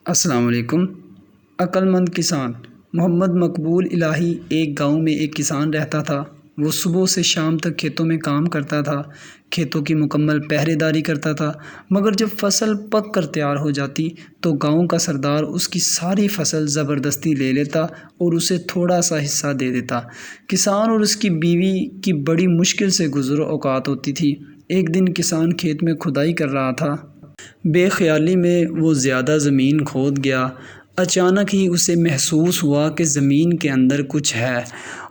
السلام علیکم۔ عقل مند کسان۔ محمد مقبول الہی ایک گاؤں میں ایک کسان رہتا تھا۔ وہ صبح سے شام تک کھیتوں میں کام کرتا تھا، کھیتوں کی مکمل پہرے داری کرتا تھا، مگر جب فصل پک کر تیار ہو جاتی تو گاؤں کا سردار اس کی ساری فصل زبردستی لے لیتا اور اسے تھوڑا سا حصہ دے دیتا۔ کسان اور اس کی بیوی کی بڑی مشکل سے گزر اوقات ہوتی تھی۔ ایک دن کسان کھیت میں کھدائی کر رہا تھا۔ بے خیالی میں وہ زیادہ زمین کھود گیا۔ اچانک ہی اسے محسوس ہوا کہ زمین کے اندر کچھ ہے۔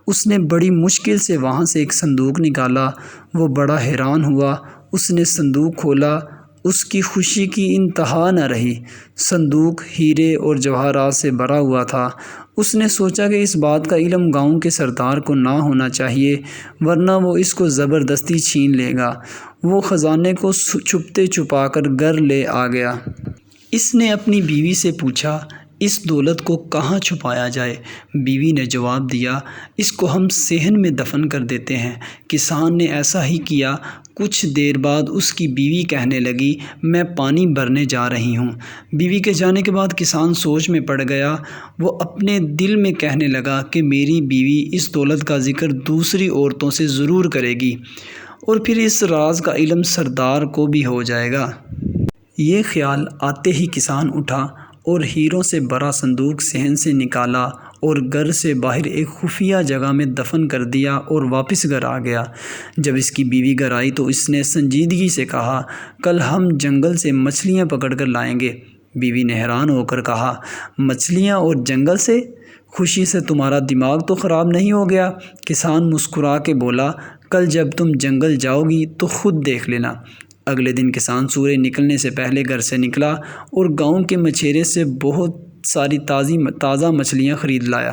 اس نے بڑی مشکل سے وہاں سے ایک صندوق نکالا۔ وہ بڑا حیران ہوا۔ اس نے صندوق کھولا۔ اس کی خوشی کی انتہا نہ رہی۔ صندوق ہیرے اور جواہرات سے بھرا ہوا تھا۔ اس نے سوچا کہ اس بات کا علم گاؤں کے سردار کو نہ ہونا چاہیے، ورنہ وہ اس کو زبردستی چھین لے گا۔ وہ خزانے کو چھپتے چھپا کر گھر لے آ گیا۔ اس نے اپنی بیوی سے پوچھا، اس دولت کو کہاں چھپایا جائے؟ بیوی نے جواب دیا، اس کو ہم صحن میں دفن کر دیتے ہیں۔ کسان نے ایسا ہی کیا۔ کچھ دیر بعد اس کی بیوی کہنے لگی، میں پانی بھرنے جا رہی ہوں۔ بیوی کے جانے کے بعد کسان سوچ میں پڑ گیا۔ وہ اپنے دل میں کہنے لگا کہ میری بیوی اس دولت کا ذکر دوسری عورتوں سے ضرور کرے گی اور پھر اس راز کا علم سردار کو بھی ہو جائے گا۔ یہ خیال آتے ہی کسان اٹھا اور ہیروں سے بھرا صندوق صحن سے نکالا اور گھر سے باہر ایک خفیہ جگہ میں دفن کر دیا اور واپس گھر آ گیا۔ جب اس کی بیوی گھر آئی تو اس نے سنجیدگی سے کہا، کل ہم جنگل سے مچھلیاں پکڑ کر لائیں گے۔ بیوی نے حیران ہو کر کہا، مچھلیاں اور جنگل سے؟ خوشی سے تمہارا دماغ تو خراب نہیں ہو گیا؟ کسان مسکرا کے بولا، کل جب تم جنگل جاؤ گی تو خود دیکھ لینا۔ اگلے دن کسان سورج نکلنے سے پہلے گھر سے نکلا اور گاؤں کے مچھیرے سے بہت ساری تازہ مچھلیاں خرید لایا۔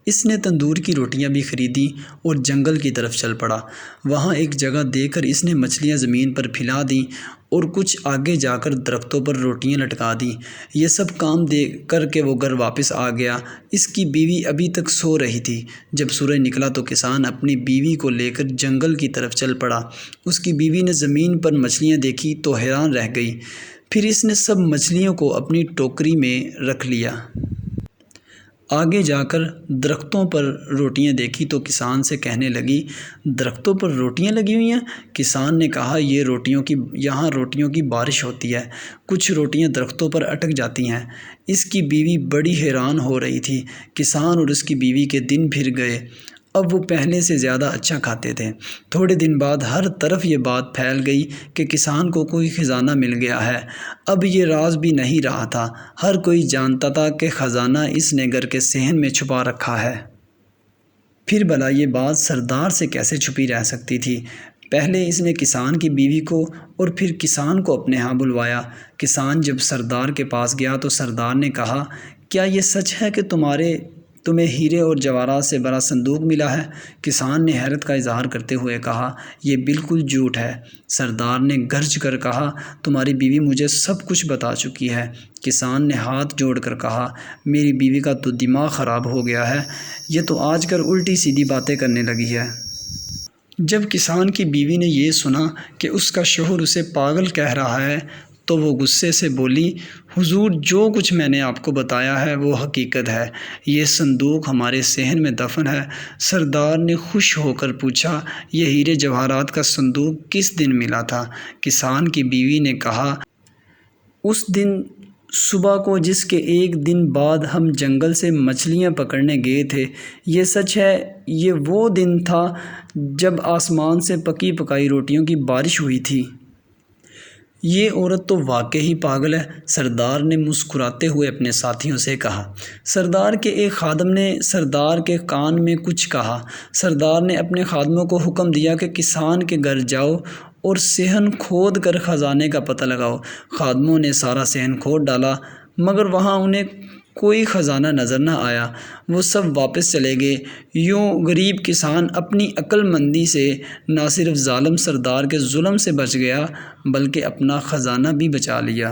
اس نے تندور کی روٹیاں بھی خریدیں اور جنگل کی طرف چل پڑا۔ وہاں ایک جگہ دیکھ کر اس نے مچھلیاں زمین پر پھیلا دیں اور کچھ آگے جا کر درختوں پر روٹیاں لٹکا دیں۔ یہ سب کام کر کے وہ گھر واپس آ گیا۔ اس کی بیوی ابھی تک سو رہی تھی۔ جب سورج نکلا تو کسان اپنی بیوی کو لے کر جنگل کی طرف چل پڑا۔ اس کی بیوی نے زمین پر مچھلیاں دیکھی تو حیران رہ گئی۔ پھر اس نے سب مچھلیوں کو اپنی ٹوکری میں رکھ لیا۔ آگے جا کر درختوں پر روٹیاں دیکھی تو کسان سے کہنے لگی، درختوں پر روٹیاں لگی ہوئی ہیں؟ کسان نے کہا، یہاں روٹیوں کی بارش ہوتی ہے۔ کچھ روٹیاں درختوں پر اٹک جاتی ہیں۔ اس کی بیوی بڑی حیران ہو رہی تھی۔ کسان اور اس کی بیوی کے دن پھر گئے۔ اب وہ پہلے سے زیادہ اچھا کھاتے تھے۔ تھوڑے دن بعد ہر طرف یہ بات پھیل گئی کہ کسان کو کوئی خزانہ مل گیا ہے۔ اب یہ راز بھی نہیں رہا تھا۔ ہر کوئی جانتا تھا کہ خزانہ اس نے گھر کے صحن میں چھپا رکھا ہے۔ پھر بھلا یہ بات سردار سے کیسے چھپی رہ سکتی تھی؟ پہلے اس نے کسان کی بیوی کو اور پھر کسان کو اپنے ہاں بلوایا۔ کسان جب سردار کے پاس گیا تو سردار نے کہا، کیا یہ سچ ہے کہ تمہیں ہیرے اور جواہرات سے بھرا صندوق ملا ہے؟ کسان نے حیرت کا اظہار کرتے ہوئے کہا، یہ بالکل جھوٹ ہے۔ سردار نے گرج کر کہا، تمہاری بیوی مجھے سب کچھ بتا چکی ہے۔ کسان نے ہاتھ جوڑ کر کہا، میری بیوی کا تو دماغ خراب ہو گیا ہے، یہ تو آج کل الٹی سیدھی باتیں کرنے لگی ہے۔ جب کسان کی بیوی نے یہ سنا کہ اس کا شوہر اسے پاگل کہہ رہا ہے تو وہ غصے سے بولی، حضور جو کچھ میں نے آپ کو بتایا ہے وہ حقیقت ہے۔ یہ صندوق ہمارے صحن میں دفن ہے۔ سردار نے خوش ہو کر پوچھا، یہ ہیرے جواہرات کا صندوق کس دن ملا تھا؟ کسان کی بیوی نے کہا، اس دن صبح کو جس کے ایک دن بعد ہم جنگل سے مچھلیاں پکڑنے گئے تھے۔ یہ سچ ہے، یہ وہ دن تھا جب آسمان سے پکی پکائی روٹیوں کی بارش ہوئی تھی۔ یہ عورت تو واقعی پاگل ہے، سردار نے مسکراتے ہوئے اپنے ساتھیوں سے کہا۔ سردار کے ایک خادم نے سردار کے کان میں کچھ کہا۔ سردار نے اپنے خادموں کو حکم دیا کہ کسان کے گھر جاؤ اور صحن کھود کر خزانے کا پتہ لگاؤ۔ خادموں نے سارا صحن کھود ڈالا مگر وہاں انہیں کوئی خزانہ نظر نہ آیا۔ وہ سب واپس چلے گئے۔ یوں غریب کسان اپنی عقل مندی سے نہ صرف ظالم سردار کے ظلم سے بچ گیا بلکہ اپنا خزانہ بھی بچا لیا۔